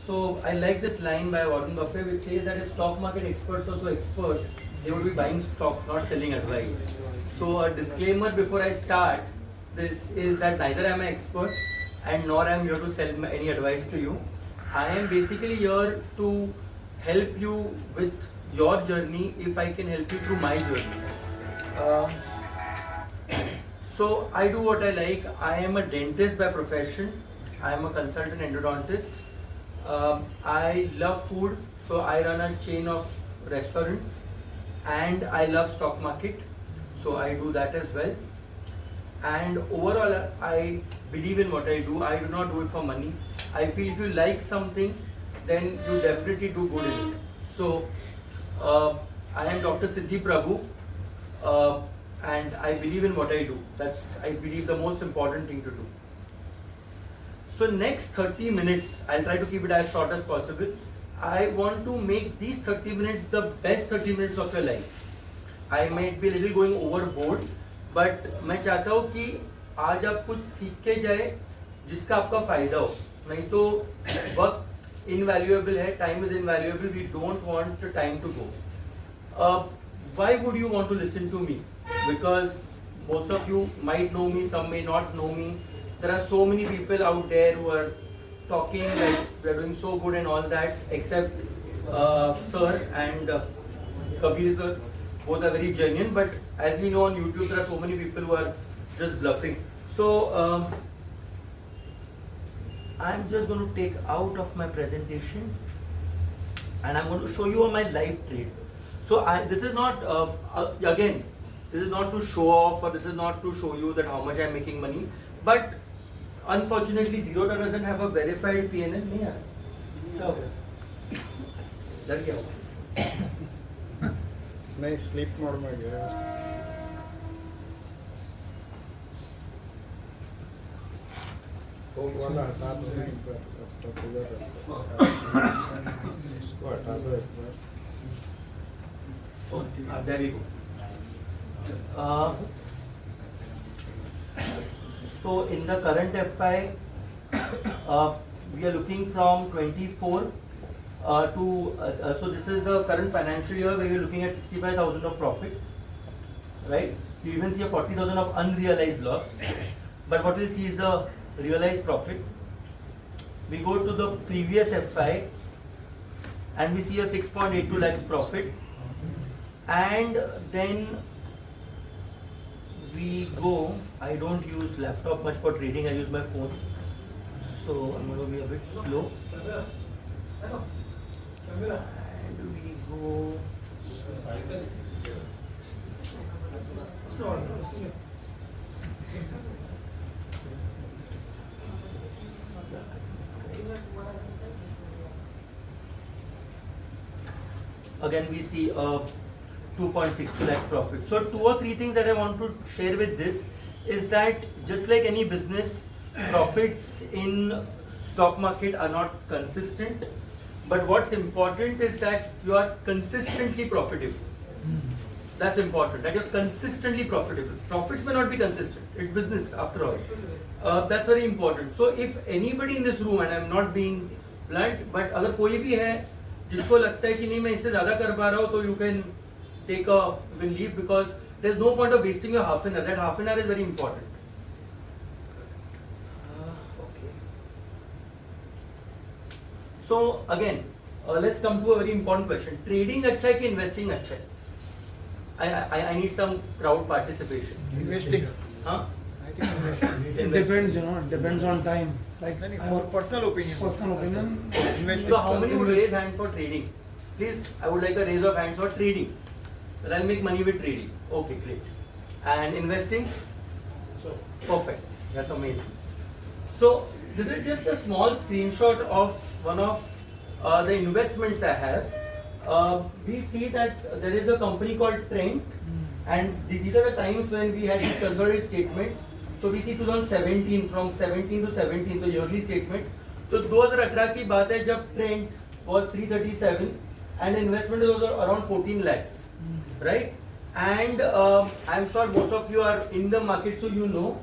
So I like this line by Warren Buffett which says that if stock market experts were so expert, they would be buying stock, not selling advice. So a disclaimer before I start this is that neither am I expert and nor am here to sell any advice to you. I am basically here to help you with your journey if I can help you through my journey. So I do what I like. I am a dentist by profession. I am a consultant endodontist. I love food, so I run a chain of restaurants, and I love stock market, so I do that as well. And overall, I believe in what I do. I do not do it for money. I feel if you like something, then you definitely do good in it. So I am Dr. Siddhi Prabhu. And I believe in what I do. That's, I believe, the most important thing to do. So next 30 minutes, I'll try to keep it as short as possible. I want to make these 30 minutes the best 30 minutes of your life. I might be a little going overboard, but मैं चाहता हूँ कि आज आप कुछ सीख के जाए जिसका आपका फायदा हो. नहीं तो वक्त invaluable है, time is invaluable. We don't want the time to go. Why would you want to listen to me? Because most of you might know me, some may not know me. There are so many people out there who are talking like they're doing so good and all that, except sir and Kabir sir. Both are very genuine, but as we know on YouTube, there are so many people who are just bluffing. So I'm just going to take out of my presentation and I'm going to show you my live trade. So this is not, again, this is not to show off or this is not to show you that how much I'm making money. But unfortunately, Zerodha doesn't have a verified PNL. नहीं यार, क्या हो गया? डर क्या हुआ? नहीं, sleep mode में गया. वो वाला हटा दो नहीं, इसको हटा दो एक बार. There we go. So in the current FI, we are looking from 24 to so this is the current financial year where we are looking at 65,000 of profit, right? You even see a 40,000 of unrealized loss, but what we see is a realized profit. We go to the previous FI and we see a 6.82 lakhs profit, and then we go. I don't use laptop much for trading, I use my phone, so I'm going to be a bit slow. And we go. Again, we see a 2.62 lakhs profit. So 2 or 3 things that I want to share with this is that just like any business, profits in stock market are not consistent, but what's important is that you are consistently profitable. That's important, that you're consistently profitable. Profits may not be consistent, it's business after all. That's very important. So if anybody in this room, and I'm not being blunt, but अगर कोई भी है जिसको लगता है कि नहीं मैं इससे ज़्यादा कर पा रहा हूँ, तो you can leave, because there's no point of wasting your half an hour. That half an hour is very important. Okay. So again, let's come to a very important question. Trading अच्छा है कि investing अच्छा है? I need some crowd participation. Investing. Huh? I think investing. It depends, it depends on time. Like For personal opinion. personal opinion. Investing. So how many would raise hand for trading? Please, I would like a raise of hands for trading. That I'll make money with trading. Okay, great. And investing? So perfect. That's amazing. So this is just a small screenshot of one of the investments I have. We see that there is a company called Trent, and these are the times when we had these consolidated statements. So we see 2017, from 17 to 17, the yearly statement. So 2018 की बात है जब Trent was 337 and investment was around 14 lakhs, right? And I'm sure most of you are in the market, so you know.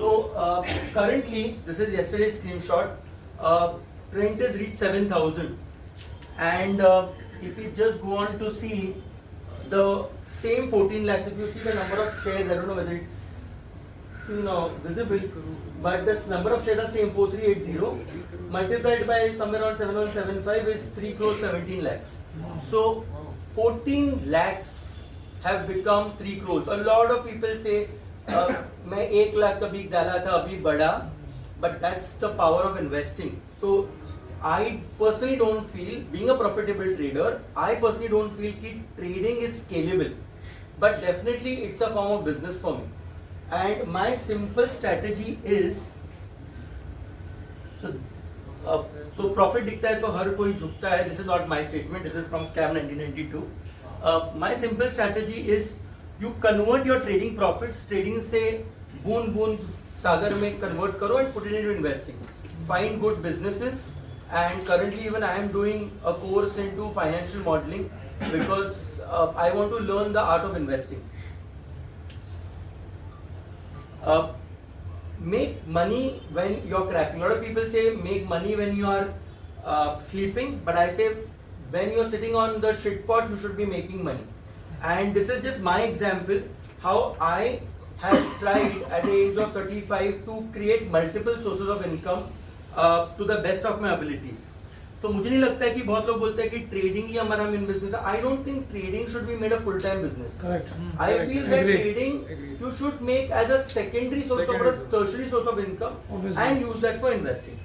So currently, this is yesterday's screenshot. Trent has reached 7,000, and if we just go on to see the same 14 lakhs, if you see the number of shares, I don't know whether it's seen or visible, but this number of shares are same 4380 multiplied by somewhere around 7175 is 3 crores 17 lakhs. So 14 lakhs have become 3 crores. A lot of people say मैं 1 लाख का beak डाला था अभी बढ़ा, but that's the power of investing. So I personally don't feel, being a profitable trader, I personally don't feel कि trading is scalable, but definitely it's a form of business for me. And my simple strategy is, so profit दिखता है तो हर कोई झुकता है. This is not my statement. This is from Scam 1992. My simple strategy is you convert your trading profits. Trading से बूंद बूंद सागर में convert करो and put it into investing. Find good businesses. And currently even I am doing a course into financial modeling because I want to learn the art of investing. Make money when you're cracking. A lot of people say make money when you are sleeping, but I say when you're sitting on the shit pot, you should be making money. And this is just my example how I have tried at the age of 35 to create multiple sources of income to the best of my abilities. तो मुझे नहीं लगता है कि बहुत लोग बोलते हैं कि ट्रेडिंग ही हमारा मेन बिजनेस है. I don't think trading should be made a full time business. Correct. I feel that Agree. trading you should make as a secondary source or a tertiary source of income Obviously. and use that for investing.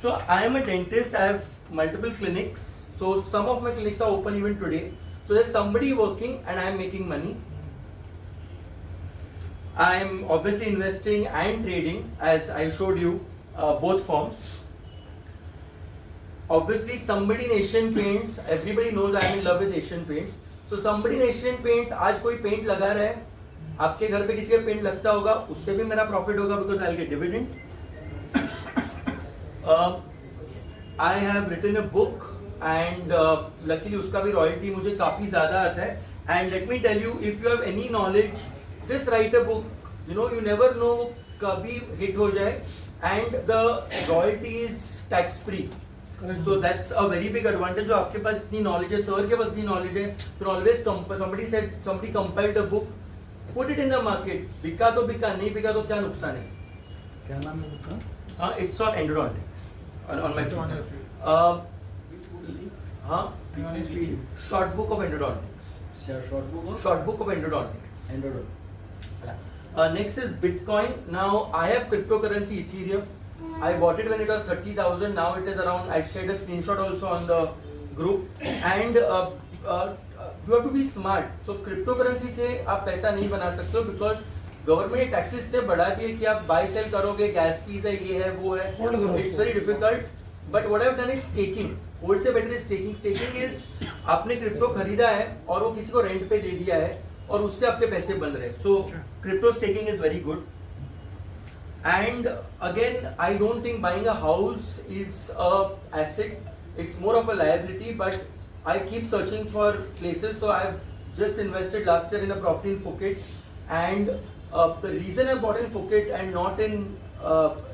So I am a dentist. I have multiple clinics. So some of my clinics are open even today. So there's somebody working and I am making money. I am obviously investing and trading as I showed you both forms. Obviously somebody in Asian Paints, everybody knows I am in love with Asian Paints. So somebody in Asian Paints आज कोई paint लगा रहा है, आपके घर पे किसी का पेंट लगता होगा, उससे भी मेरा प्रॉफिट होगा because I'll get dividend. I have written a book and luckily उसका भी रॉयल्टी मुझे काफी ज्यादा आता है. And let me tell you, if you have any knowledge, just write a book. You know, you never know कभी hit हो जाए, and the royalty is tax free. Correct. So that's a very big advantage. जो आपके पास इतनी knowledge है, sir के पास इतनी knowledge है, तो always somebody compiled a book, put it in the market. बिका तो बिका, नहीं बिका तो क्या नुकसान है? क्या नाम है उसका? It's on Endodontics on my It's on feed. your feed. हाँ, short book of Endodontics. Short book of Endodontics. Next is Bitcoin. Now I have cryptocurrency Ethereum. I bought it when it was 30,000. Now it is around. I shared a screenshot also on the group. And you have to be smart. So cryptocurrency से आप पैसा नहीं बना सकते हो because government ने taxes इतने बढ़ा दिए कि आप बाय सेल करोगे, गैस फीस है, ये है, वो है. Hold करो. It's very difficult. But what I've done is staking. Hold से better is staking. Staking is आपने क्रिप्टो खरीदा है और वो किसी को रेंट पे दे दिया है और उससे आपके पैसे बन रहे हैं. So crypto staking is very good. And again, I don't think buying a house is a asset. It's more of a liability. But I keep searching for places. So I've just invested last year in a property in Phuket. And the reason I bought in Phuket and not in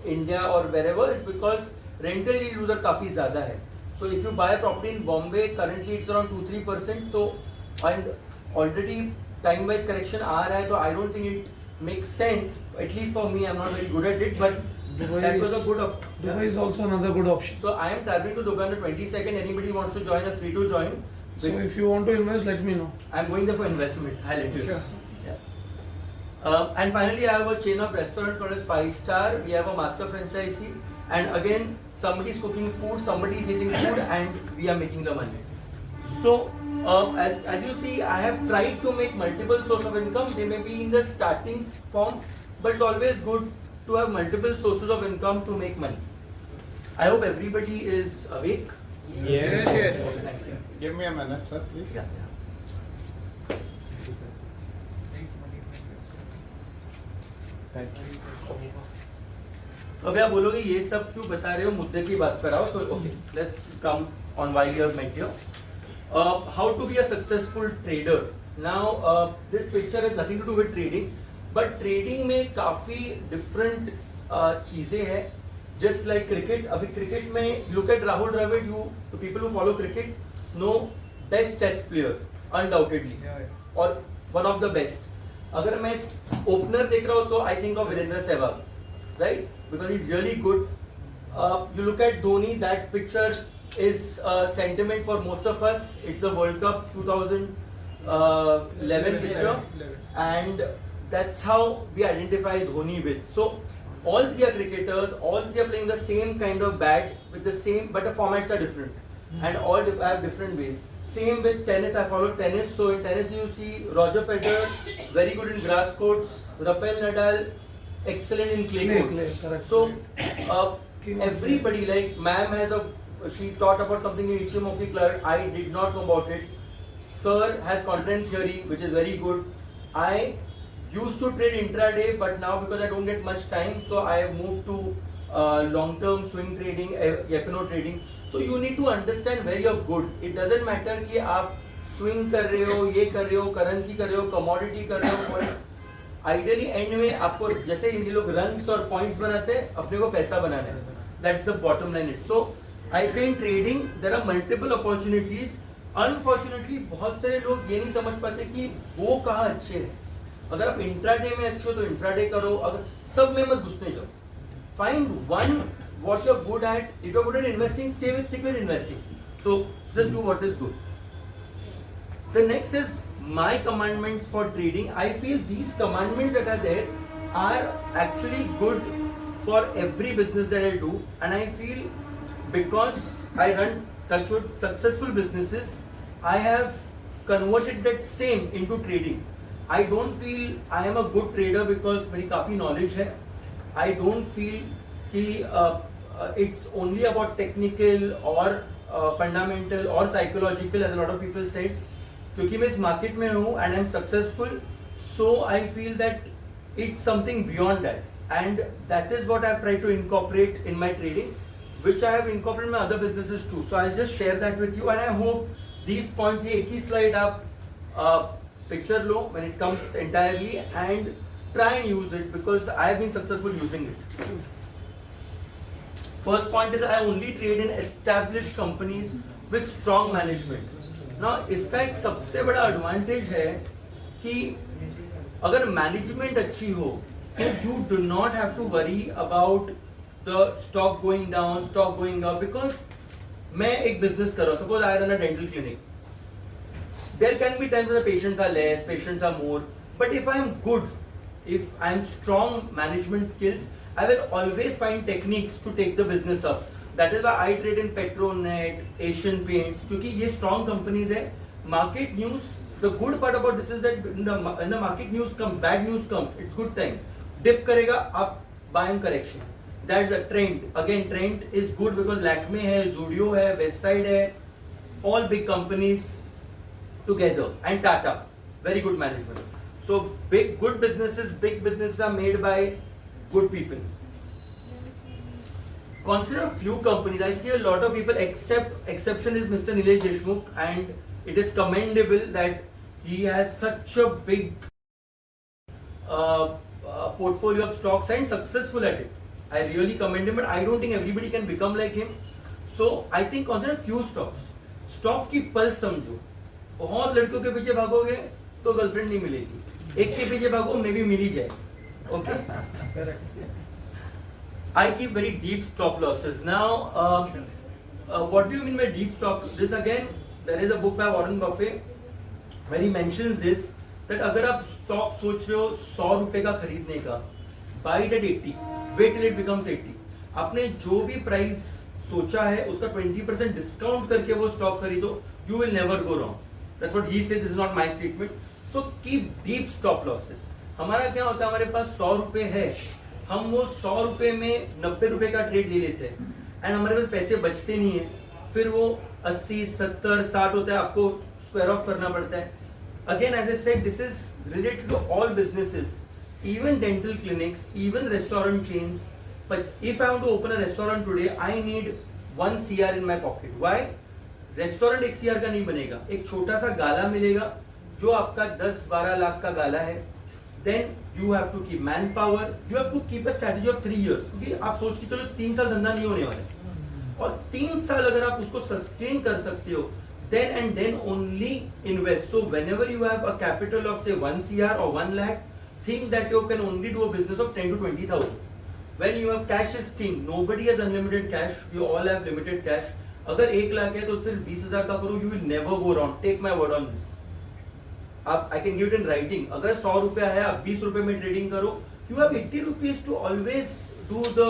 India or wherever is because rental yield उधर काफी ज़्यादा है. So if you buy a property in Bombay, currently it's around 2-3%. So and already time-wise correction आ रहा है, तो I don't think it makes sense. At least for me, I'm not very good at it, but Dubai, that was a good. Dubai is also another good option. So I am traveling to Dubai on the 22nd. Anybody wants to join, are free to join. So if you want to invest, let me know. I'm going there for investment. I'll let you. Sure. Yeah. And finally, I have a chain of restaurants called as 5 Star. We have a master franchisee, and again, somebody is cooking food, somebody is eating food, and we are making the money. So, as you see, I have tried to make multiple sources of income. They may be in the starting form, but it's always good to have multiple sources of income to make money. I hope everybody is awake. Yes. Thank you. Give me a minute, sir, please. Yeah. Thank you. तो अभी आप बोलोगे ये सब क्यों बता रहे हो, मुद्दे की बात कर रहा हो. So okay, let's come on why you have met here. How to be a successful trader. Now this picture has nothing to do with trading, but trading में काफी डिफरेंट चीजें हैं. जस्ट लाइक क्रिकेट, अभी cricket में look at Rahul Dravid, you people who follow cricket know best test player undoubtedly, और one of the best. अगर मैं opener देख रहा हूँ तो I think of Virender Sehwag, right, because he is really good. You look at Dhoni, that picture is sentiment for most of us. It's the World Cup 2011 picture, and that's how we identify Dhoni with. So all three are cricketers, all three are playing the same kind of bat with the same, but the formats are different, and all have different ways. Same with tennis. I follow tennis, so in tennis you see Roger Federer, very good in grass courts. Rafael Nadal, excellent in clay courts. correct. So. Everybody, like ma'am has she taught about something in Ichimoku club. I did not know about it. Sir has content theory, which is very good. I used to trade intraday, but now because I don't get much time, so I have moved to long-term swing trading, F&O trading. So you need to understand where you're good. It doesn't matter कि आप swing कर रहे हो, ये कर रहे हो, currency कर रहे हो, commodity कर रहे हो. आइडियली एंड में आपको जैसे हिंदी लोग रन्स और पॉइंट्स बनाते हैं, अपने को पैसा बनाना है. That's the bottom line. It so I say in trading there are multiple opportunities. Unfortunately बहुत सारे लोग ये नहीं समझ पाते कि वो कहाँ अच्छे हैं. अगर आप इंट्राडे में अच्छे हो तो इंट्राडे करो, अगर सब में मत घुसने जाओ. Find one what you are good at. If you are good at investing, stay with investing. So just do what is good. The next is my commandments for trading. I feel these commandments that are there are actually good for every business that I do, and I feel because I run touchwood successful businesses, I have converted that same into trading. I don't feel I am a good trader because मेरी काफी knowledge है. I don't feel कि it's only about technical or fundamental or psychological, as a lot of people said. क्योंकि मैं इस market में हूँ and I am successful, so I feel that it's something beyond that, and that is what I try to incorporate in my trading, which I have incorporated my other businesses too. So I will just share that with you, and I hope these points, ये एक ही slide आप picture लो when it comes entirely and try and use it, because I have been successful using it. First point is I only trade in established companies with strong management. Now इसका एक सबसे बड़ा advantage है कि अगर management अच्छी हो तो you do not have to worry about the stock going down, stock going up, because मैं एक बिजनेस कर रहा हूँ, suppose I run a dental clinic. There can be times when the patients are less, patients are more, but if I am good, if I am strong management skills, I will always find techniques to take the business up. That is why I trade in Petronet, Asian Paints, क्योंकि ये strong companies है. Market news, the good part about this is that when the market news comes, bad news comes, it's good time. Dip करेगा, आप buy on correction. That's a trend. Again, trend is good because Lakme है, Zudio है, Westside है, all big companies together, and Tata, very good management. So good businesses are made by good people. Consider a few companies. I see a lot of people, exception is Mr. Nilesh Deshmukh, and it is commendable that he has such a big portfolio of stocks and successful at it. I really commend him, but I don't think everybody can become like him. So I think consider few stocks. Stock की pulse समझो. बहुत लड़कियों के पीछे भागोगे तो girlfriend नहीं मिलेगी. एक के पीछे भागो, मे भी मिल ही जाए. Okay. Correct. I keep very deep stop losses. Now, what do you mean by deep stop? This again, there is a book by Warren Buffett where he mentions this, that अगर आप stock सोच रहे हो 100 रुपए का खरीदने का, buy it at 80, wait till it becomes 80. आपने जो भी प्राइस सोचा है उसका 20% डिस्काउंट करके वो स्टॉक खरीदो, you will never go wrong. That's what he says. This is not my statement. So keep deep stop losses. हमारा क्या होता है, हमारे पास 100 रुपए है, हम वो 100 रुपए में 90 रुपए का ट्रेड ले लेते हैं एंड हमारे पास पैसे बचते नहीं है, फिर वो 80, 70, 60 होता है, आपको स्क्वायर ऑफ करना पड़ता है. Again as I said, this is related to all businesses, even dental clinics, even restaurant chains. But if I want to open a restaurant today, I need 1 CR in my pocket. Why? Restaurant 1 CR का नहीं बनेगा, एक छोटा सा गाला मिलेगा जो आपका 10-12 लाख का गाला है, then you have to keep manpower, you have to keep a strategy of 3 years, क्योंकि आप सोच के चलो 3 साल धंधा नहीं होने वाले, और 3 साल अगर आप उसको सस्टेन कर सकते हो, then and then only invest. So whenever you have a capital of say 1 CR or 1 lakh, think that you can only do a business of 10 to 20,000. When you have cash is king, nobody has unlimited cash, you all have limited cash. अगर 1 लाख है तो फिर 20,000 का करो, you will never go wrong. Take my word on this. आप I can give it in writing. अगर 100 रुपया है, आप 20 रुपए में ट्रेडिंग करो, you have 80 rupees to always do the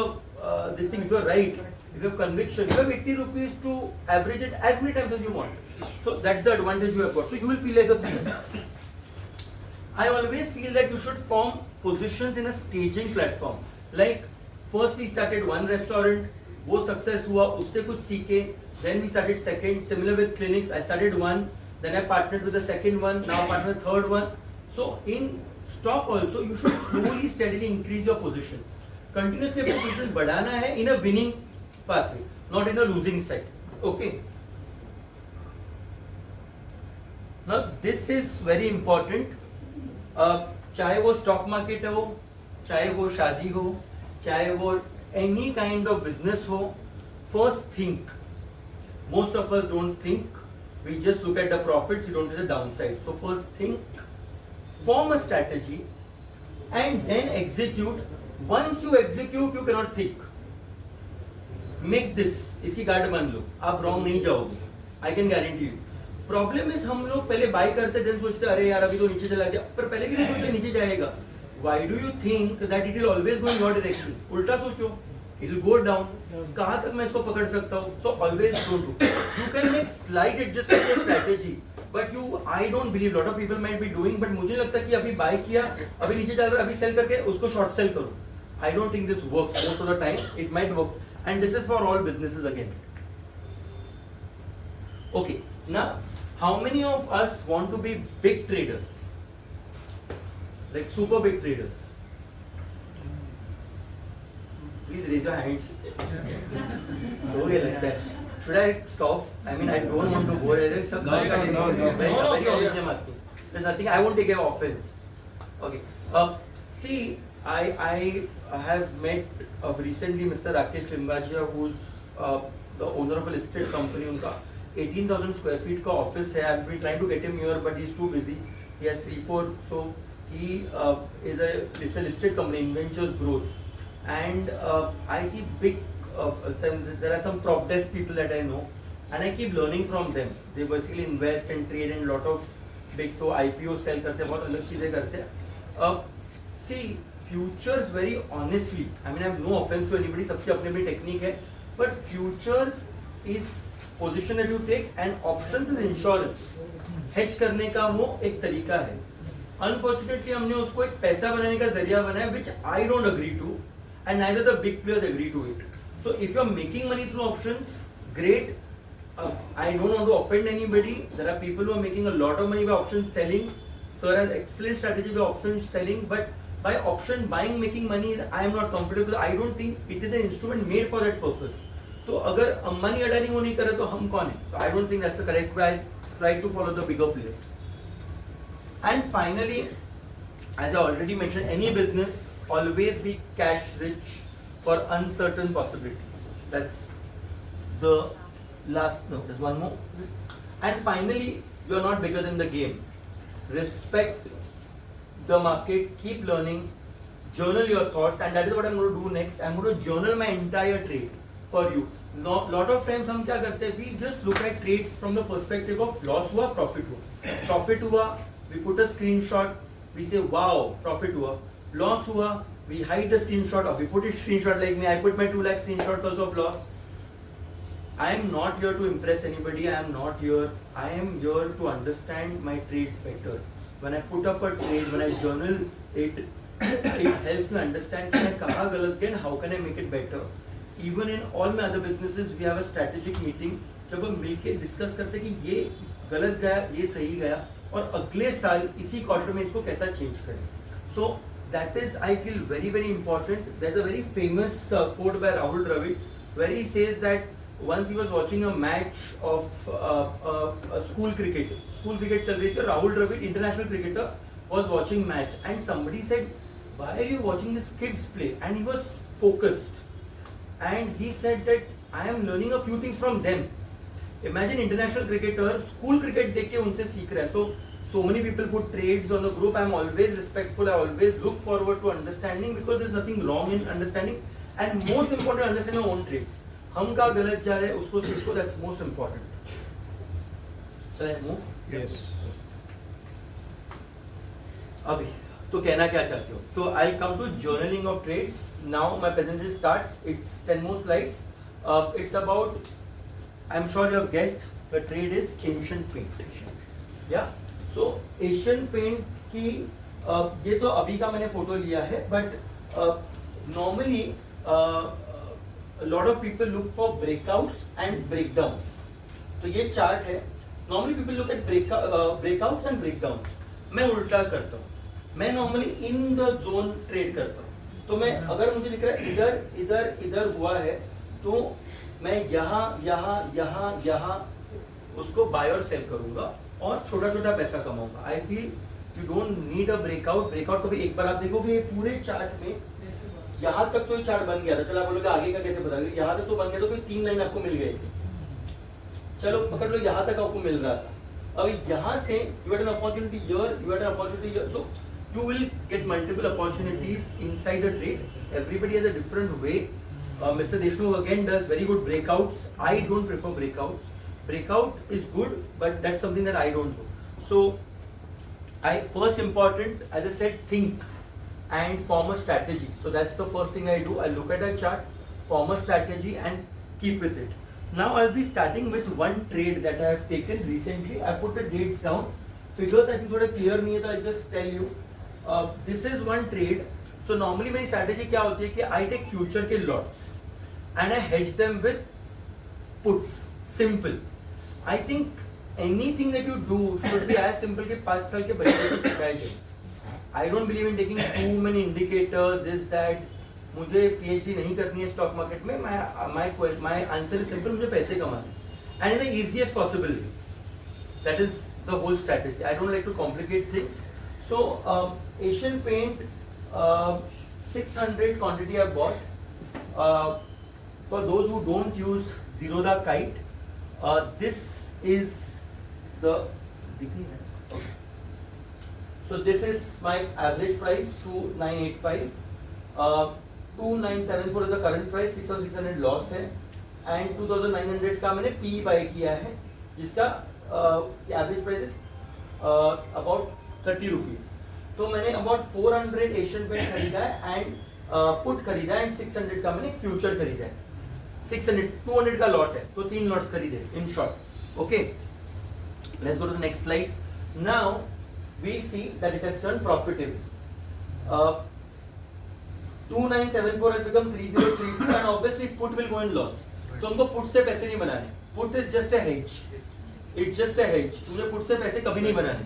this thing. If you are right, if you have conviction, you have 80 rupees to average it as many times as you want. So that's the advantage you have got. So you will feel like a king. I always feel that you should form positions in a staging platform. Like first we started one restaurant, वो success हुआ, उससे कुछ सीखे. Then we started second. Similar with clinics, I started one. Then I partnered with the second one. Now I partnered with the third one. So in stock also, you should slowly, steadily increase your positions. Continuously अपनी position बढ़ाना है in a winning pathway, not in a losing side. Okay. Now this is very important. चाहे वो stock market हो, चाहे वो शादी हो, चाहे वो एनी काइंड ऑफ बिजनेस हो, first think. Most of us don't think, we just look at the profits, we don't see the downside. So first think, form a strategy and then execute. Once you execute you can not think. Make this, इसकी गार्ड मान लो, आप wrong नहीं जाओगे, I can guarantee you. Problem is हम लोग पहले बाय करते देन सोचते अरे यार अभी तो नीचे चला गया, पर पहले भी नहीं सोचते नीचे जाएगा. Why do you think that it will always go in your direction? उल्टा सोचो, इट विल गो डाउन. कहां तक मैं इसको पकड़ सकता हूं? So always don't do. You can make slight adjustment in strategy, but you I don't believe, lot of people might be doing, but मुझे लगता है कि अभी बाय किया, अभी नीचे चल रहा है, अभी सेल करके उसको शॉर्ट सेल करो. I don't think this works most of the time. It might work and this is for all businesses again. Okay, now how many of us want to be big traders? Like super big traders? Please raise your hands. Sorry like that. Should I stop? I mean, I don't want to go there. No. I'm asking. There's nothing. I won't take offense. Okay. See, I have met recently Mr. Rakesh Limbajia, who's the owner of a listed company. उनका 18,000 square feet का office है. I've been trying to get him here, but he's too busy. He has 3-4. So he it's a listed company, Inventures Growth, and I see big. There are some prop desk people that I know, and I keep learning from them. They basically invest and trade in lot of big. So IPO sell करते हैं, बहुत अलग चीजें करते हैं. See, futures very honestly. I mean, I have no offense to anybody. सबकी अपनी अपनी टेक्निक है, but futures is position that you take and options is insurance. Hedge करने का वो एक तरीका है. अनफॉर्चुनेटली हमने उसको एक पैसा बनाने का जरिया बनाया, which I don't agree to and neither the big players agree to it. So if you are making money through options, great. I don't want to offend anybody. There are people who are making a lot of money by option selling. Sir has excellent strategy by option selling, but by option buying making money, I am not comfortable because I don't think it is an instrument made for that purpose. तो अगर अंबानी अडानी वो नहीं करे तो हम कौन है? So I don't think that's the correct way. I try to follow the bigger players. And finally, as I already mentioned, any business always be cash rich for uncertain possibilities. That's the last note. There's one more. And finally, you're not bigger than the game. Respect the market, keep learning, journal your thoughts, and that is what I'm going to do next. I'm going to journal my entire trade for you. Lot of times हम क्या करते हैं? We just look at trades from the perspective of loss हुआ, profit हुआ. Profit हुआ, we put a screenshot, we say wow, profit हुआ. Loss हुआ, we hide the screenshot, or we put it screenshot like me. I put my 2 lakh screenshot also of loss. I am not here to impress anybody. I am not here. I am here to understand my trades better. When I put up a trade, when I journal it, it helps me understand कि मैं कहाँ गलत गया and how can I make it better. Even in all my other businesses, we have a strategic meeting. जब हम मिलके discuss करते हैं कि ये गलत गया, ये सही गया, और अगले साल इसी क्वार्टर में इसको कैसा चेंज करें. So that is, I feel, very very important. There's a very famous quote by Rahul Dravid where he says that once he was watching a match of school cricket. School cricket चल रही थी. Rahul Dravid, international cricketer, was watching match and somebody said, why are you watching this kids play? And he was focused and he said that I am learning a few things from them. Imagine international cricketer school cricket देख के उनसे सीख रहा है. So many people put trades on the group. I am always respectful. I always look forward to understanding because there is nothing wrong in understanding and most important understand your own trades. हम का गलत जा रहे हैं उसको सीखो. That's most important. Shall I move? Yes. अभी तो कहना क्या चाहते हो? So I'll come to journaling of trades. Now my presentation starts. It's 10 more slides. It's about, I'm sure you have guessed, the trade is Asian Paint. Yeah. So Asian Paint की ये तो अभी का मैंने फोटो लिया है, but normally a lot of people look for breakouts and breakdowns. तो ये चार्ट है. Normally people look at breakouts and breakdowns. मैं उल्टा करता हूँ. मैं normally in the zone trade करता हूँ. तो मैं अगर मुझे दिख रहा है इधर इधर इधर हुआ है तो मैं यहाँ उसको बाय और सेल करूंगा और छोटा छोटा पैसा कमाऊंगा. I feel you don't need a breakout कभी एक बार आप देखोगे पूरे चार्ट में यहाँ तक तो ये चार्ट बन गया था. चलो आप बोलोगे आगे का कैसे बता दो. यहाँ तक तो बन गया तो कोई 3 लाइन आपको मिल गई थी. चलो पकड़ लो यहाँ तक आपको मिल रहा था. अब यहाँ से you had an opportunity here, you had an opportunity here. So you will get multiple opportunities inside a trade. Everybody has a different way. Mr. Deshmukh again does very good breakouts. I don't prefer breakouts. Breakout is good, but that's something that I don't do. So, first important, as I said, think and form a strategy. So that's the first thing I do. I look at a chart, form a strategy, and keep with it. Now I'll be starting with one trade that I have taken recently. I put the dates down. Figures I think थोड़ा clear नहीं है तो I'll just tell you. This is one trade. So normally मेरी strategy क्या होती है कि I take future के lots and I hedge them with puts. Simple. I think anything that you do should be as simple कि 5 साल के बच्चे को सिखाया जाए. I don't believe in taking too many indicators, this that. मुझे PhD नहीं करनी है स्टॉक मार्केट में. My answer is simple. मुझे पैसे कमाने and in the easiest possible way. That is the whole strategy. I don't like to complicate things. So Asian Paint 600 quantity I bought. For those who don't use Zerodha Kite, this is the okay. So this is my average price 2985. 2974 is the current price. 6600 loss है and 2900 का मैंने P buy किया है जिसका average price is about 30 rupees. तो मैंने about 400 Asian paint खरीदा है एंड पुट खरीदा है एंड 600 का मैंने फ्यूचर खरीदा है. 200 का लॉट है तो 3 लॉट्स खरीदे in short. Okay, let's go to the next slide. Now we see that it has turn profitable. 2974 has become 3032 and obviously put will go in loss. तो हमको पुट से पैसे नहीं बनाने. Put is just a hedge. It's just a hedge. तुझे put से पैसे कभी नहीं बनाने.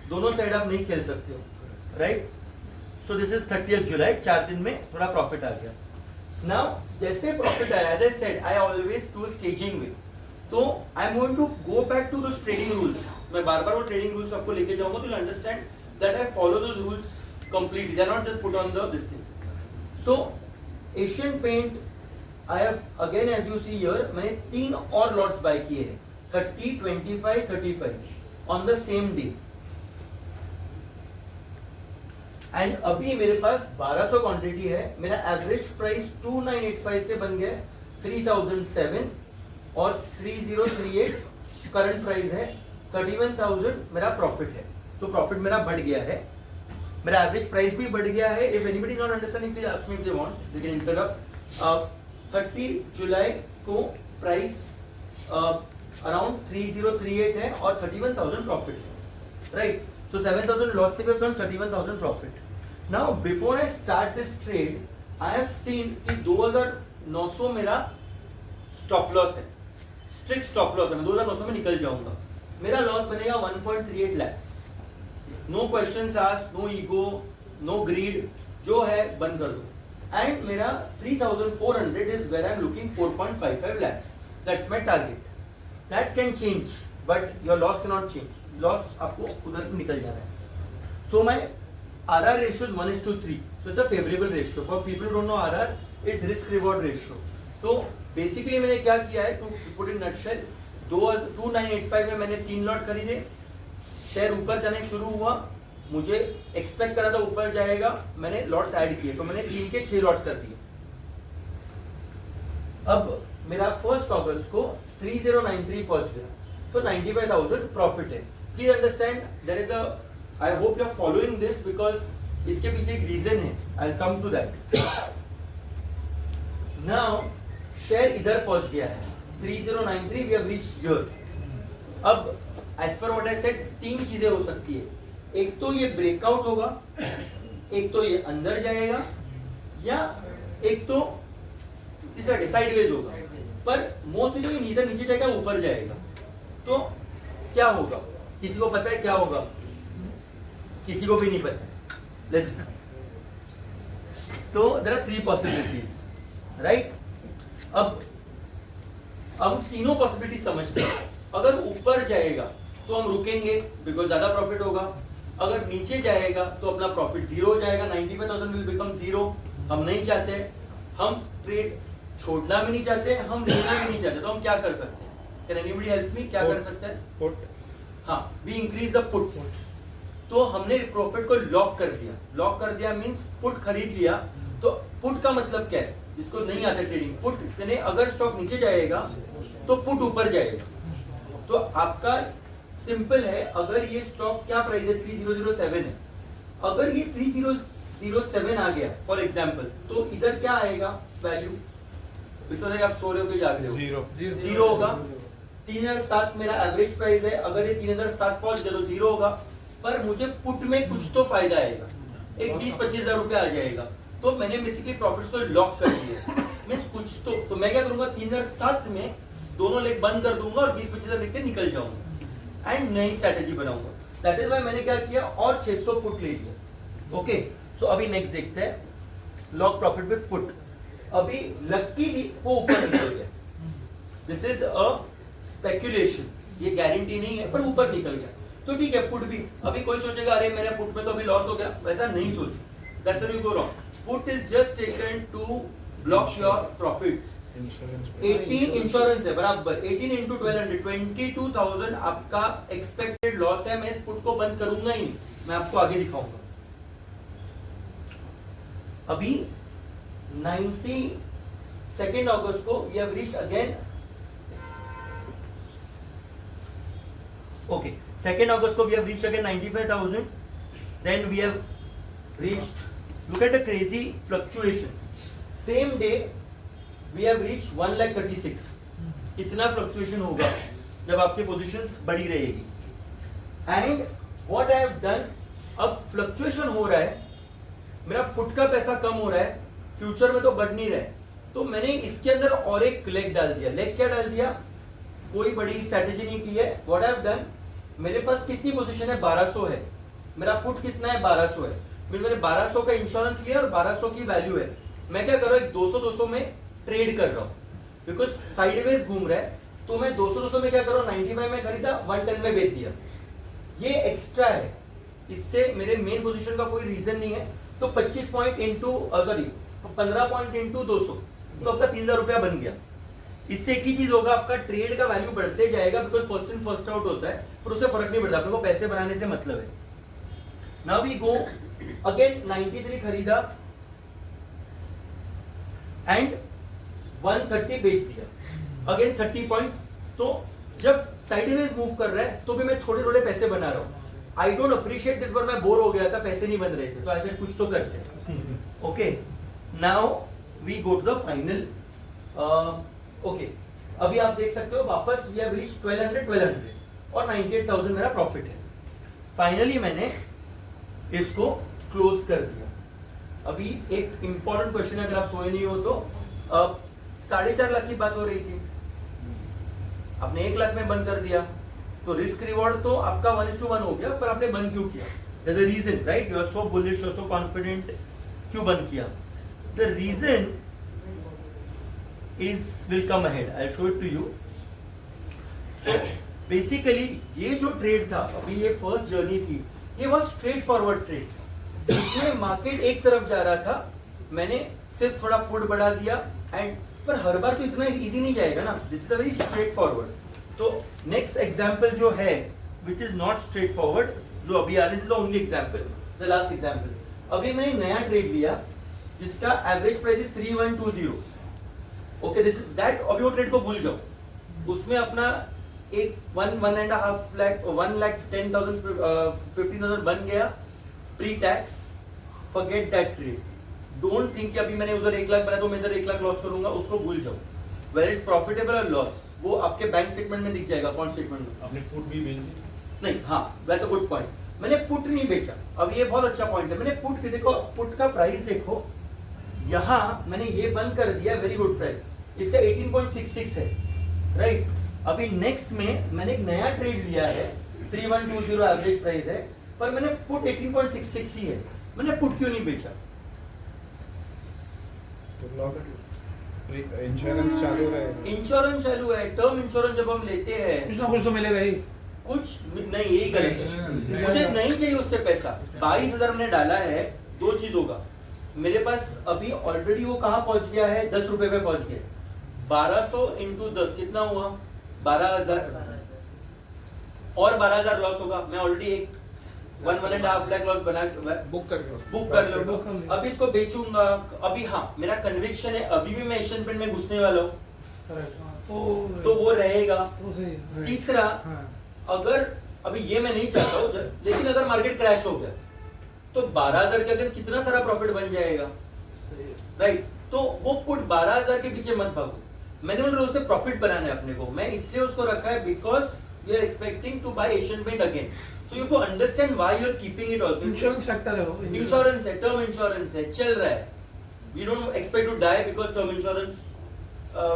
दोनों साइड आप नहीं खेल सकते हो, right. So this is 30th जुलाई. 4 दिन में थोड़ा प्रॉफिट आ गया. नाउ जैसे प्रॉफिट आया, as I said I always do staging way. तो I am going to go back to those trading rules. मैं बार बार वो ट्रेडिंग रूल्स आपको लेके जाऊंगा. तो you understand that I follow those rules completely. They are not just put on the this thing. So Asian Paint I have again as you see here मैंने 3 और lots bye किए हैं. 30, 25, 35 on the same day. And अभी मेरे पास 1200 quantity है. मेरा average price 2985 से बन गया 3007 और 3038 करंट प्राइस है. 31000 मेरा प्रॉफिट है. तो प्रॉफिट मेरा बढ़ गया है. मेरा एवरेज प्राइस भी बढ़ गया है. If anybody is not understanding please ask me if they want, they can interrupt. 30 जुलाई को प्राइस अराउंड 3038 है और 31000 प्रॉफिट है, राइट. So 7000 lots से भी 31000 profit. Now before I start this trade, I have seen कि 2900 मेरा stop loss है, strict stop loss है. मैं 2900 में निकल जाऊंगा. मेरा लॉस बनेगा 1.38 lakhs. No questions asked, no ego, no greed. जो है बंद कर दो. And मेरा 3400 is where I am looking 4.55 lakhs. That's my target. That can change, but your loss cannot change. Loss आपको उधर से निकल जा रहा है. So my RR ratio is 1:3. So it's a favorable ratio. For people who don't know RR, it's risk reward ratio. तो basically मैंने क्या किया है, टू पुट इन नटशेल, 2985 में मैंने 3 लॉट खरीदे, शेयर ऊपर जाने शुरू हुआ, मुझे एक्सपेक्ट करा था ऊपर जाएगा, मैंने लॉट्स ऐड किए, तो मैंने 3 के 6 लॉट कर दिए। अब मेरा 1 अगस्त को 3093 पहुंच गया, तो 95,000 प्रॉफिट है। Please understand, there is a, I hope you are following this, because इसके पीछे एक रीजन है, I will come to that. Now share इधर पहुंच गया है 3093, वी हैव रीच्ड हियर। अब as per what I said, 3 चीजें हो सकती है, एक तो ये ब्रेकआउट होगा, एक तो ये अंदर जाएगा, या एक तो तीसरा के साइडवेज होगा, पर मोस्टली ये नीचे नीचे जाएगा, ऊपर जाएगा। तो क्या होगा, किसी को पता है क्या होगा? किसी को भी नहीं पता। लेट्स, तो देयर आर 3 पॉसिबिलिटीज, राइट? अब हम तीनों पॉसिबिलिटी समझते हैं। अगर ऊपर जाएगा तो हम रुकेंगे बिकॉज ज्यादा प्रॉफिट होगा, अगर नीचे जाएगा तो अपना प्रॉफिट 0 हो जाएगा, 95,000 विल बिकम 0। हम नहीं चाहते, हम ट्रेड छोड़ना भी नहीं चाहते, हम लेना भी नहीं चाहते, तो हम क्या कर सकते हैं? Can anybody help me? क्या कर सकते हैं? Put. हाँ, वी इंक्रीज द पुट्स। तो हमने प्रॉफिट को लॉक कर दिया। लॉक कर दिया मींस पुट खरीद लिया। तो पुट का मतलब क्या है, जिसको नहीं आता ट्रेडिंग, पुट यानी अगर स्टॉक नीचे जाएगा तो पुट ऊपर जाएगा। तो आपका सिंपल है, अगर ये स्टॉक क्या प्राइस है, 3007 है, अगर ये 3007 आ गया फॉर एग्जांपल, तो इधर क्या आएगा वैल्यू? इस वजह से आप सो रहे हो कि जाग रहे हो? 0 होगा। 3007 मेरा एवरेज प्राइस है, अगर ये 3007 पहुंच गया तो 0 होगा, पर मुझे पुट में कुछ तो फायदा आएगा, एक 20-25 हजार रुपया आ जाएगा। तो मैंने बेसिकली प्रॉफिट्स को लॉक कर दिया, मींस कुछ तो मैं क्या करूंगा, 3007 में दोनों लेग बंद कर दूंगा और 20-25 हजार लेके निकल जाऊंगा एंड नई स्ट्रेटेजी बनाऊंगा। दैट इज व्हाई मैंने क्या किया, और 600 पुट ले लिया। ओके, सो अभी नेक्स्ट देखते हैं, लॉक प्रॉफिट विद पुट। अभी लकीली वो ऊपर निकल गया, दिस इज अ स्पेक्यूलेशन, ये गारंटी नहीं है, पर ऊपर निकल गया तो ठीक है। पुट भी, अभी कोई सोचेगा अरे मेरे पुट में तो अभी लॉस हो गया, वैसा नहीं सोचो, that's where you go wrong. Put is just taken to block your profits. 18 insurance है बराबर, 18 into 1200, 22,000 आपका एक्सपेक्टेड लॉस है। मैं इस पुट को बंद करूंगा ही नहीं, मैं आपको आगे दिखाऊंगा। अभी 92 अगस्त को we have reached again, okay, 2 अगस्त को we have reached again 95,000, then we have reached, look at the crazy fluctuations, same day we have reached 1,36,000। कितना फ्लक्चुएशन होगा जब आपकी पोजीशंस बढ़ी रहेगी। And what I have done, अब फ्लक्चुएशन हो रहा है, मेरा पुट का पैसा कम हो रहा है, फ्यूचर में तो बढ़ नहीं रहा है, तो मैंने इसके अंदर और एक लेग डाल दिया। लेग क्या डाल दिया, कोई बड़ी स्ट्रेटेजी नहीं की है। व्हाट आई हैव डन, मेरे पास कितनी पोजीशन है, 1200 है, मेरा पुट कितना है, 1200 है, मैंने 1200 का इंश्योरेंस लिया और 1200 की वैल्यू है। मैं क्या कर रहा हूँ, एक 200-200 में ट्रेड कर रहा हूँ, बिकॉज साइडवेज घूम रहा है, तो मैं 200-200 में क्या कर रहा हूँ, 95 में खरीदा, 110 में बेच दिया। ये एक्स्ट्रा है, इससे मेरे मेन पोजीशन का कोई रीजन नहीं है। तो 25 पॉइंट इंटू 15 पॉइंट इंटू 200, तो आपका 3000 रुपया बन गया। इससे एक ही चीज होगा, आपका ट्रेड का वैल्यू बढ़ते जाएगा, because first in first out होता है, पर उससे फर्क नहीं पड़ता, अपने को पैसे बनाने से मतलब है। नाउ वी गो अगेन, 93 खरीदा एंड 130 बेच दिया, अगेन 30 पॉइंट्स। तो जब साइडवेज मूव कर रहा है तो भी मैं थोड़े थोड़े पैसे बना रहा हूँ। आई डोंट अप्रिशिएट दिस, पर मैं बोर हो गया था, पैसे नहीं बन रहे थे, तो ऐसे कुछ तो करते हैं। Okay, now we go to the final. Okay, अभी आप देख सकते हो वापस वी हैव रीच्ड 1200 और 98,000 मेरा प्रॉफिट है। फाइनली मैंने इसको क्लोज कर दिया। अभी एक इंपॉर्टेंट क्वेश्चन है, अगर आप सोए नहीं हो तो 4.5 लाख की बात हो रही थी, आपने 1 लाख में बंद कर दिया, तो रिस्क रिवॉर्ड तो आपका 1:1 हो गया, पर आपने बंद क्यों किया? There's a reason, right? You are so bullish, you are so confident, क्यों बंद किया? The reason is will come ahead. I'll show it to you. So basically ये जो ट्रेड था, अभी ये फर्स्ट जर्नी थी, ये वॉज स्ट्रेट फॉरवर्ड ट्रेड, इसमें मार्केट एक तरफ जा रहा था, मैंने सिर्फ थोड़ा पुट बढ़ा दिया एंड पर हर बार तो इतना इजी नहीं जाएगा ना, this is a very straight forward. तो नेक्स्ट एग्जांपल जो है which is not straight forward, जो अभी आ रहा है, this is the only example, the last example. अभी मैंने नया ट्रेड लिया जिसका average price is 3120, okay this that, अभी वो ट्रेड को भूल जाओ, उसमें अपना एक 1.5 लाख 1,10,000 15,000 बन गया pre tax, forget that trade, don't think कि अभी मैंने उधर 1 लाख बनाया तो मैं इधर 1 लाख लॉस करूंगा, उसको भूल जाओ। वेयर इज प्रॉफिटेबल और लॉस वो आपके बैंक स्टेटमेंट में दिख जाएगा, कौन स्टेटमेंट में। आपने पुट भी बेच दी? नहीं, हाँ दैट्स अ गुड पॉइंट, मैंने पुट नहीं बेचा। अब ये बहुत अच्छा पॉइंट है, मैंने पुट के देखो, पुट का प्राइस देखो, यहाँ मैंने ये बंद कर दिया, वेरी गुड प्राइस, इसका 18.66 है, राइट। अभी नेक्स्ट में मैंने एक नया ट्रेड लिया है, 3120 एवरेज प्राइस है, पर मैंने पुट 18.66 ही है, मैंने पुट क्यों नहीं बेचा? इंश्योरेंस चालू रहेगा। इंश्योरेंस चालू है, टर्म इंश्योरेंस जब हम लेते हैं कुछ ना कुछ तो मिलेगा ही। कुछ नहीं, यही करेंगे, मुझे नहीं चाहिए उससे पैसा। 22,000 मैंने डाला है, दो चीज होगा, मेरे पास अभी ऑलरेडी वो कहाँ पहुंच गया है, 10 रुपए पे पहुंच गया, 1200 इंटू 10 कितना हुआ, 12,000, और 12,000 लॉस होगा, मैं ऑलरेडी एक 1.5 लाख लॉस बना बुक कर लो। बुक कर लो, बुक कर लो। अब इसको बेचूंगा, अभी हाँ मेरा कन्विक्शन है, अभी भी मैं एशियन पेंट में घुसने वाला हूँ, करेक्ट, हाँ, तो वो रहेगा। तो सही है। तीसरा, हाँ, अगर अभी ये मैं नहीं चाहता हूँ, लेकिन अगर मार्केट क्रैश हो गया तो 12,000 के अगेंस्ट कितना सारा प्रॉफिट बन जाएगा, सही है। राइट। तो वो पुट 12,000 के पीछे मत भागो, मैंने बोला उससे प्रॉफिट बनाना है अपने को, मैं इसलिए उसको रखा है because we are expecting to buy Asian Paint again, so you to understand why you are keeping it also. Insurance factor है वो। इंश्योरेंस है, टर्म इंश्योरेंस है, चल रहा है, we don't expect to die because term insurance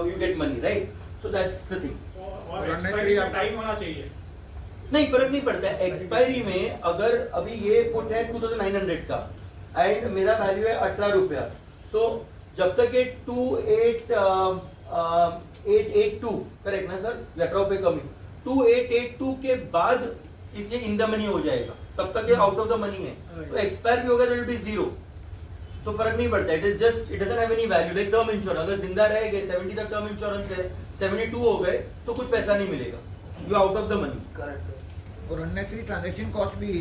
you get money, right. So that's the thing. और expiry का time होना चाहिए। नहीं, फर्क नहीं पड़ता है एक्सपायरी में। अगर अभी ये पुट है 2900 का एंड मेरा वैल्यू है 18 रुपया, सो जब तक ये 2882 करेक्ट ना सर, 18 रुपए कमी, 2882 के बाद इसलिए इन द मनी हो जाएगा, तब तक ये आउट ऑफ द मनी है, तो एक्सपायर भी होगा, इट विल बी जीरो, तो फर्क नहीं पड़ता। It is just, it doesn't have any value, like term insurance, अगर जिंदा रह गए 70 तक टर्म इंश्योरेंस है, 72 हो गए तो कुछ पैसा नहीं मिलेगा, you out of the money. Correct. और अननेसेसरी ट्रांजैक्शन कॉस्ट भी हो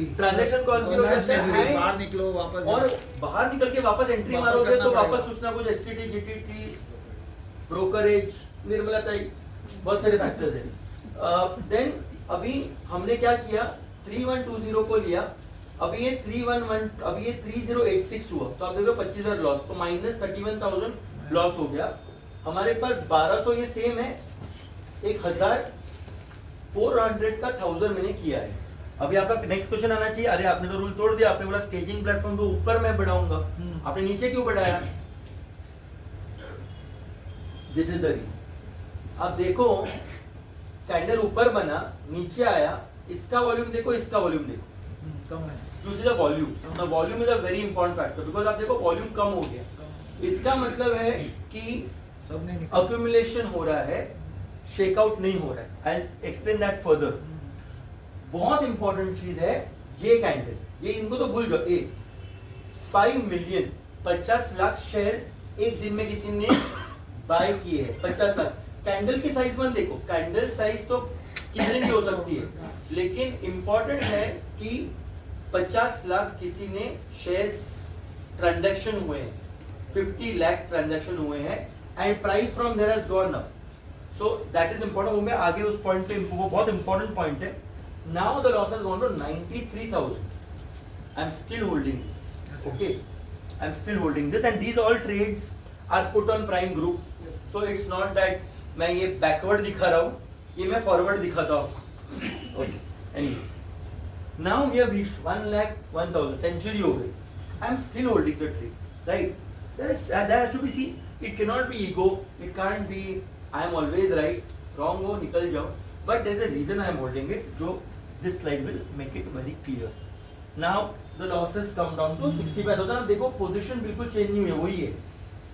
जाता है, बाहर निकलो वापस और बाहर निकल के वापस एंट्री वापस मारोगे करना तो पड़ेगा। वापस कुछ ना कुछ एसटीटी, जीटीटी, ब्रोकरेज, निर्मलता, बहुत सारे फैक्टर्स हैं। देन अभी हमने क्या किया, 3120 को लिया, अभी ये 3086 हुआ, तो आप देख रहे हो 25,000 लॉस, तो माइनस 31,000 लॉस हो गया। हमारे पास 1200 ये सेम है, 1,400 का 1000 मैंने किया है। अभी आपका नेक्स्ट क्वेश्चन आना चाहिए, अरे आपने तो रूल तोड़ दिया, आपने बोला स्टेजिंग प्लेटफॉर्म को ऊपर मैं बढ़ाऊंगा, आपने नीचे क्यों बढ़ाया? This is the reason. आप देखो कैंडल ऊपर बना, नीचे आया, इसका वॉल्यूम देखो, इसका वॉल्यूम देखो, कम है। You see the volume, the volume is a very important factor, because आप देखो वॉल्यूम कम हो गया, इसका मतलब है कि सबने अक्यूमुलेशन हो रहा है, शेकआउट नहीं हो रहा है। I explain that further. बहुत इंपॉर्टेंट चीज है ये कैंडल, ये इनको तो भूल जाओ। 5 मिलियन 50 लाख शेयर एक दिन में किसी ने बाय किए हैं, 50 लाख। कैंडल की साइज मत देखो, कैंडल साइज तो कितने की हो सकती है, लेकिन इंपॉर्टेंट है कि 50 लाख किसी ने शेयर्स ट्रांजैक्शन हुए हैं, 50 लाख ट्रांजैक्शन हुए हैं and price from there has gone up, so that is important. मैं आगे उस पॉइंट पे, वो बहुत इंपॉर्टेंट पॉइंट है। Now the loss has gone to 93,000, I am still holding this, okay, I am still holding this and these all trades are put on prime group, so it's not that मैं ये backward दिखा रहा हूँ, ये मैं forward दिखाता हूँ, okay. Anyways, now we have reached 1,01,000, century हो गई, I am still holding the trade, right. There has to be, see, it cannot be ego, it can't be I am always right, wrong हो निकल जाओ, but there is a reason I am holding it, जो this slide will make it very clear. Now the losses come down to 65,000. अब देखो position बिल्कुल change नहीं हुई है, वही है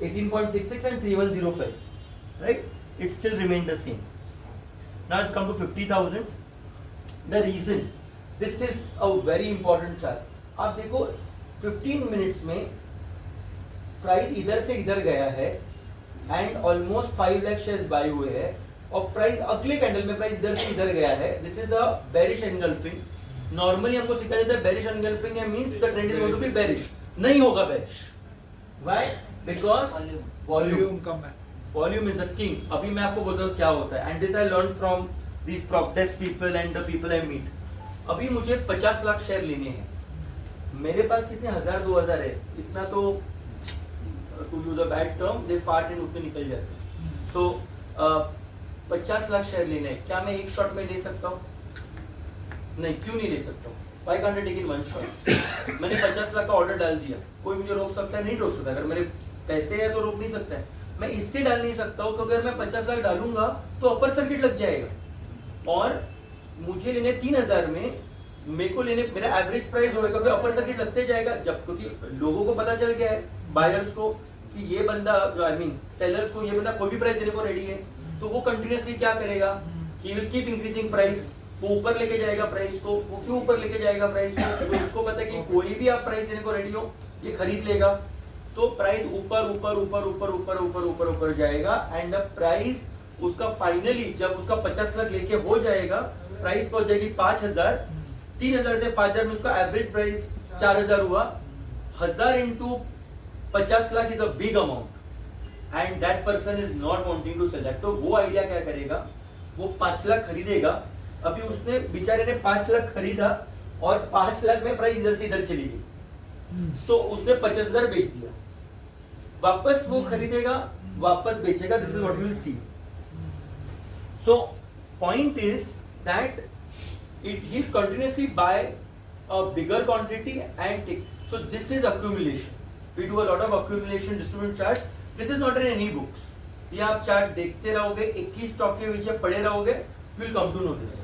18.66 and 3105, right? It still remain the same. Now it's come to 50,000. The reason this is a very important chart. आप देखो 15 मिनट्स में प्राइस इधर से इधर गया है and almost 5 lakh shares buy हुए हैं और प्राइस अगले कैंडल में प्राइस इधर से इधर गया है। This is a bearish engulfing. Normally हमको सिखाया जाता है बेरिश एनगल्फिंग है means the trend is going to be bearish. नहीं होगा बेरिश। व्हाई? बिकॉज़ वॉल्यूम कम है। Volume is the king. अभी मैं आपको बोलता हूँ क्या होता है and this I learn from these prop desk people and the people I meet. अभी मुझे 50 लाख शेयर लेने हैं। मेरे पास कितने 1000-2000 है, इतना तो to use a bad term they fart and उतने निकल जाते हैं। सो 50 लाख शेयर लेने हैं, क्या मैं एक शॉट में ले सकता हूँ? नहीं, क्यों नहीं ले सकता हूँ? Why can't I take in one shot? मैंने 50 लाख का ऑर्डर डाल दिया, कोई मुझे रोक सकता है? नहीं रोक सकता। अगर मेरे पैसे है तो रोक नहीं सकता है। मैं इसलिए डाल नहीं सकता हूँ क्योंकि अगर मैं 50 लाख डालूंगा तो अपर सर्किट लग जाएगा और मुझे लेने 3000 में, मेरे को लेने मेरा एवरेज प्राइस होगा क्योंकि अपर सर्किट लगते जाएगा जब, क्योंकि लोगों को पता चल गया है, बायर्स को, कि ये बंदा जो आई मीन सेलर्स को, ये बंदा कोई भी प्राइस देने को रेडी है, तो वो कंटिन्यूअसली क्या करेगा? He will keep increasing price. वो ऊपर लेके जाएगा प्राइस को। वो क्यों ऊपर लेके जाएगा प्राइस को? क्योंकि उसको पता है कि कोई भी आप प्राइस देने को रेडी हो ये खरीद लेगा, तो प्राइस ऊपर ऊपर ऊपर ऊपर ऊपर ऊपर ऊपर ऊपर जाएगा एंड द प्राइस उसका फाइनली जब उसका 50 लाख लेके हो जाएगा, प्राइस पहुंच जाएगी 5000। 3000 से 5000 में उसका एवरेज प्राइस 4000 हुआ। 1000 into 50 lakh is a big amount and that person is not wanting to sell that. तो वो आइडिया क्या करेगा? वो 5 लाख खरीदेगा। अभी उसने बेचारे ने 5 लाख खरीदा और 5 लाख में प्राइस इधर से इधर चली गई, तो उसने 50,000 बेच दिया। वापस वो खरीदेगा, वापस बेचेगा। This is what you will see. So point is that it he'll continuously buy a bigger quantity and take. So this is accumulation. We do a lot of accumulation distribution charts. This is not in any books. ये आप chart देखते रहोगे, 21 stock के पीछे पड़े रहोगे, you will come to know this.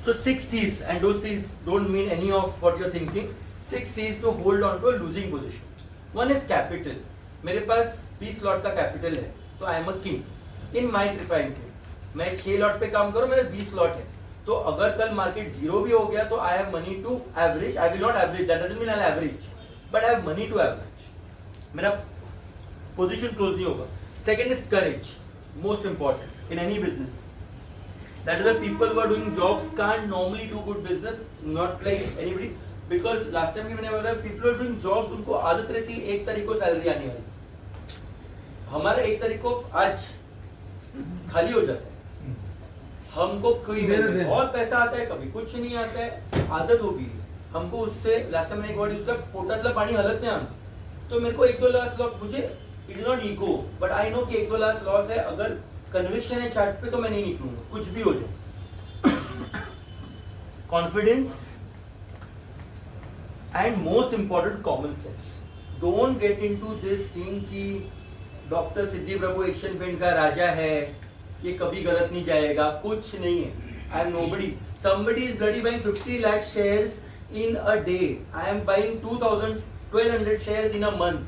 So 6 C's and those C's don't mean any of what you're thinking. 6 C's to hold on to a losing position. One is capital. मेरे पास 20 lot का capital है, तो I am a king in my tripline trade. मैं 6 lot पे काम करूँ, मेरे 20 lot है, तो अगर कल मार्केट जीरो भी हो गया तो I have money to average. I will not average, that doesn't mean I average, but I have money to average. मेरा पोजीशन क्लोज नहीं होगा। Second is courage, most important in any business. That is the people who are doing jobs can't normally do good business, not like anybody, because last time भी मैंने बोला people are doing jobs, उनको आदत रहती है 1 तारीख को salary आने वाली। हमारा 1 तारीख को आज खाली हो जाता है, हमको कोई बहुत पैसा आता है, कभी कुछ नहीं आता है, आदत होगी हमको उससे। लास्ट टाइम मैंने एक वर्ड यूज किया, पोटातला पानी हलत नहीं आमचं। तो मेरे को 1-2 लॉस मुझे it is not ego, but I know कि 1-2 लॉस है, अगर कन्विक्शन है चार्ट पे तो मैं नहीं निकलूंगा, कुछ भी हो जाए। Confidence and most important common sense. Don't get into this thing कि डॉक्टर सिद्धि प्रभु एशियन पेंट का राजा है, ये कभी गलत नहीं जाएगा, कुछ नहीं है। I am nobody. Somebody is bloody buying 50 lakh shares in a day. I am buying 1200 shares in a month.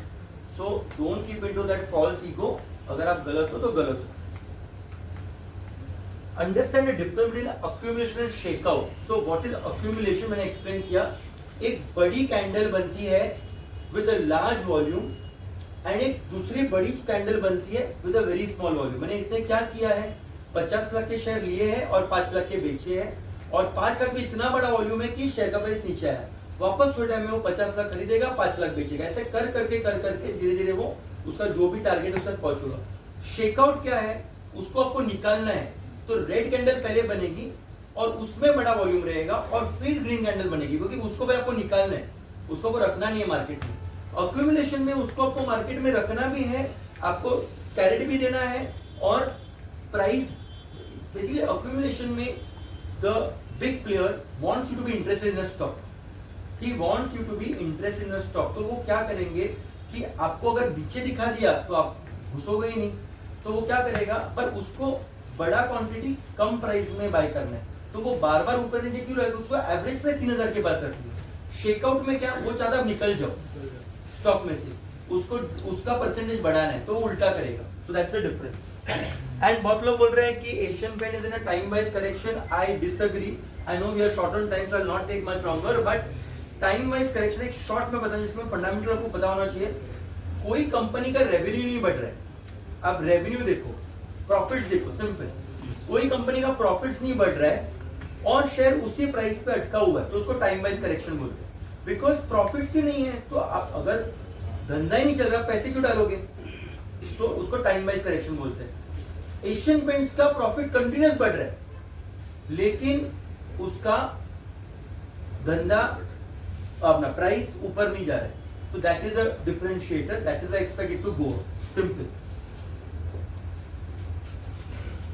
So don't keep into that false ego. अगर आप गलत हो तो गलत हो। Understand the difference between accumulation and shakeout. So what is accumulation? मैंने explain किया, एक बड़ी कैंडल बनती है with a large volume and एक दूसरी बड़ी कैंडल बनती है with a very small volume. मैंने इसने क्या किया है, 50 लाख के शेयर लिए हैं और 5 लाख के बेचे हैं, और 5 लाख में इतना बड़ा वॉल्यूम है कि शेयर का प्राइस नीचे आया, वापस थोड़े टाइम में वो 50 लाख खरीदेगा, 5 लाख बेचेगा। ऐसे कर करके धीरे धीरे वो उसका जो भी टारगेट है उस तक पहुंचेगा। शेकआउट क्या है, उसको आपको निकालना है, तो रेड कैंडल पहले बनेगी और उसमें बड़ा वॉल्यूम रहेगा और फिर ग्रीन कैंडल बनेगी, क्योंकि उसको पहले आपको निकालना है, उसको रखना नहीं है मार्केट में। अक्यूमुलेशन में उसको आपको मार्केट में रखना भी है, आपको कैरेट भी देना है और प्राइस। बेसिकली अक्यूमुलेशन में the big player wants you to be interested in the stock, he wants you to be interested in the stock. तो वो क्या करेंगे कि आपको अगर पीछे दिखा दिया तो आप घुसोगे ही नहीं, तो वो क्या करेगा, पर उसको बड़ा क्वांटिटी कम प्राइस में बाय करना है, तो वो बार बार ऊपर नीचे क्यों रहेगा, उसको एवरेज प्राइस 3000 के पास रखिए। शेकआउट में क्या, वो चाहता है निकल जाओ स्टॉक में से, उसको उसका परसेंटेज बढ़ाना है तो वो उल्टा करेगा. So that's a difference. And बहुत लोग बोल रहे हैं कि Asian Paint is in a time wise correction. I disagree. I know we are short on time, so I will not take much longer, but time wise correction एक short में बताऊं जिसमें फंडामेंटल आपको पता होना चाहिए. कोई कंपनी का रेवेन्यू नहीं बढ़ रहा है. आप रेवेन्यू देखो, प्रॉफिट्स देखो, सिंपल. कोई कंपनी का प्रॉफिट्स नहीं बढ़ रहा है और शेयर उसी प्राइस पे अटका हुआ है तो उसको टाइम वाइज करेक्शन बोलते हैं. बिकॉज प्रॉफिट्स ही नहीं है तो आप अगर धंधा ही नहीं चल रहा पैसे क्यों डालोगे, तो उसको टाइम वाइज करेक्शन बोलते हैं. एशियन पेंट्स का प्रॉफिट कंटिन्यूस बढ़ रहा है लेकिन उसका धंधा अपना प्राइस ऊपर नहीं जा रहा है. तो that is a differentiator. That is I expect it to go simple.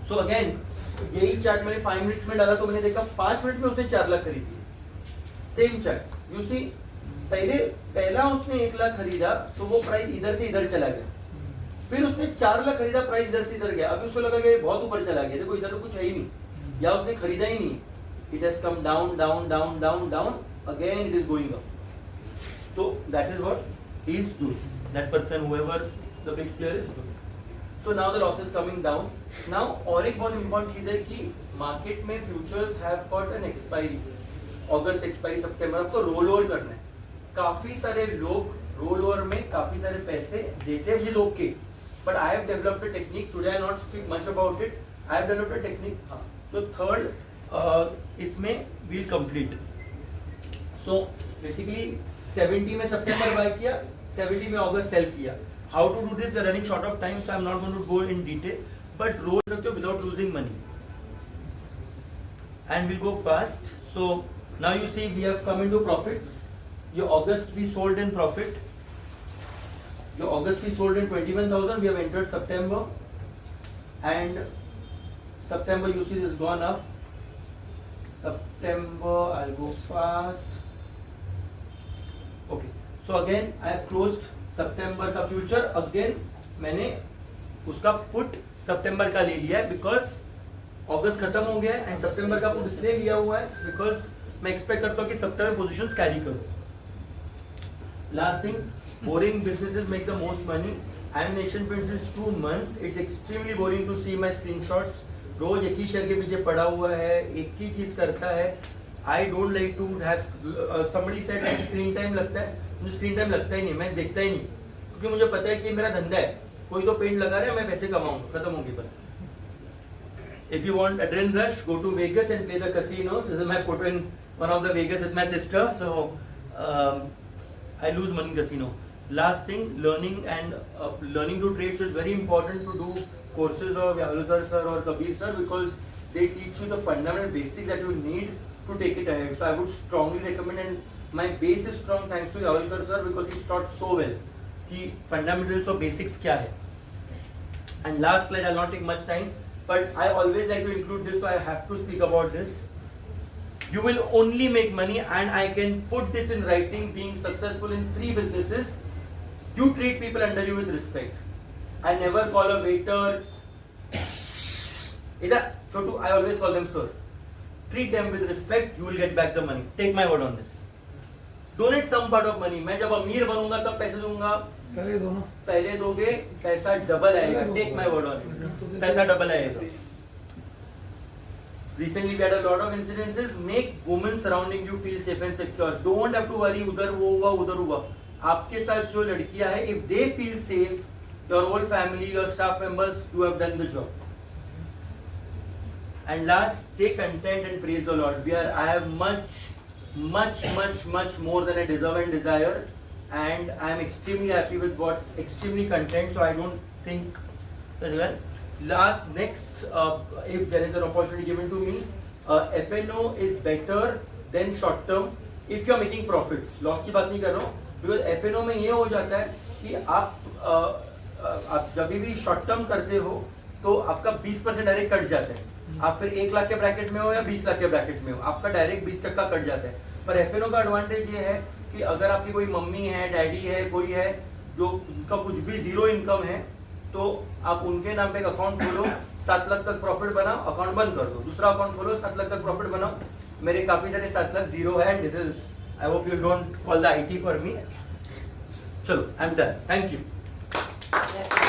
So again यही चार्ट मैंने 5 मिनट्स में डाला तो मैंने देखा 5 मिनट में उसने 4 लाख खरीदी. Same chart you see. पहला उसने 1 लाख खरीदा तो वो प्राइस इधर से इधर चला गया. फिर उसने 4 लाख खरीदा, प्राइस इधर से इधर गया. अभी उसको लगा कि बहुत ऊपर चला गया, देखो इधर तो कुछ है ही नहीं या उसने खरीदा ही नहीं. It has come down down down down down again it is going up. So that is what he is doing. That person, whoever the big player is doing. So now the loss is coming down. Now और एक बहुत important चीज है कि market में futures have got an expiry. अगस्त expiry सितंबर आपको रोल ओवर करना है. काफी सारे लोग रोल ओवर में काफी सारे पैसे देते हैं, ये okay. But I have developed a technique. Today I not speak much about it. I have developed a technique. तो थर्ड इसमें वील कंप्लीट. सो बेसिकली 70 में सितंबर बाय किया, 70 में अगस्त सेल किया. How to do this? We are running short of time, so I am not going to go in detail, but roll सकते हो without losing money and will go fast. So now you see we have come into profits. Your August we sold in profit. Your August we sold in 21,000. We have entered September and September you see this gone up. September, I'll go fast. Okay, so again I have closed September का future. Again मैंने उसका put September का ले लिया है because अगस्त खत्म हो गया है and September का put इसलिए लिया हुआ है because मैं expect करता हूँ कि September positions carry करूँ. Last thing, boring businesses make the most money. I am in Asian Paints since 2 months. It's extremely boring to see my screenshots. रोज एक ही शेयर के पीछे पड़ा हुआ है, एक ही चीज करता है. I don't like to have somebody said screen time लगता है. मुझे स्क्रीन टाइम लगता ही नहीं, मैं देखता ही नहीं क्योंकि मुझे पता है कि मेरा धंधा है. कोई तो पेंट लगा रहा है, मैं पैसे कमाऊंगा, खत्म होगी बात. If you want adrenaline rush, go to Vegas and play the casino. This is my photo in one of the Vegas with my sister. So I lose money in casino. Last thing, learning and learning to trade. So it's very important to do courses of Yavalkar sir or Kabir sir because they teach you the fundamental basics that you need to take it ahead. So I would strongly recommend, and my base is strong thanks to Yavalkar sir because he's taught so well कि fundamentals or basics क्या है. And last slide, I'll not take much time, but I always like to include this, so I have to speak about this. You will only make money, and I can put this in writing, being successful in 3 businesses. You treat people under you with respect. I never call a waiter Ida, Chotu, I always call them sir. Treat them with respect, you will get back the money. Take my word on this. Donate some part of money. मैं जब अमीर बनूंगा तब पैसे दूंगा. पहले दो ना. पहले दोगे, पैसा डबल आएगा. Take my word on it. पैसा डबल आएगा. Recently we had a lot of incidences. Make women surrounding you feel safe and secure. Don't have to worry उधर वो हुआ उधर हुआ. आपके साथ जो लड़कियां हैं, if they feel safe, your whole family, your staff members, you have done the job. And last, stay content and praise the Lord. I have much more than I deserve and desire, and I am extremely happy with extremely content. So I don't think as well. Next, if there is an opportunity given to me, FNO is better than short term if you are making profits. Loss की बात नहीं कर रहा हूँ. Because F&O में ये हो जाता है कि आप जब भी शॉर्ट टर्म करते हो तो आपका 20% डायरेक्ट कट जाता है. आप फिर 1 लाख के ब्रैकेट में हो या 20 लाख के ब्रैकेट में हो, आपका डायरेक्ट 20% कट जाता है. पर एफएनओ का एडवांटेज ये है कि अगर आपकी कोई मम्मी है, डैडी है, कोई है जो उनका कुछ भी 0 इनकम है, तो आप उनके नाम पे एक अकाउंट खोलो, 7 लाख तक प्रॉफिट बनाओ, अकाउंट बंद कर दो, दूसरा अकाउंट खोलो, 7 लाख तक प्रॉफिट बनाओ. मेरे काफी सारे 7 लाख 0 है. This is, I hope you don't call the IT for me. चलो, I am done, thank you. Yes.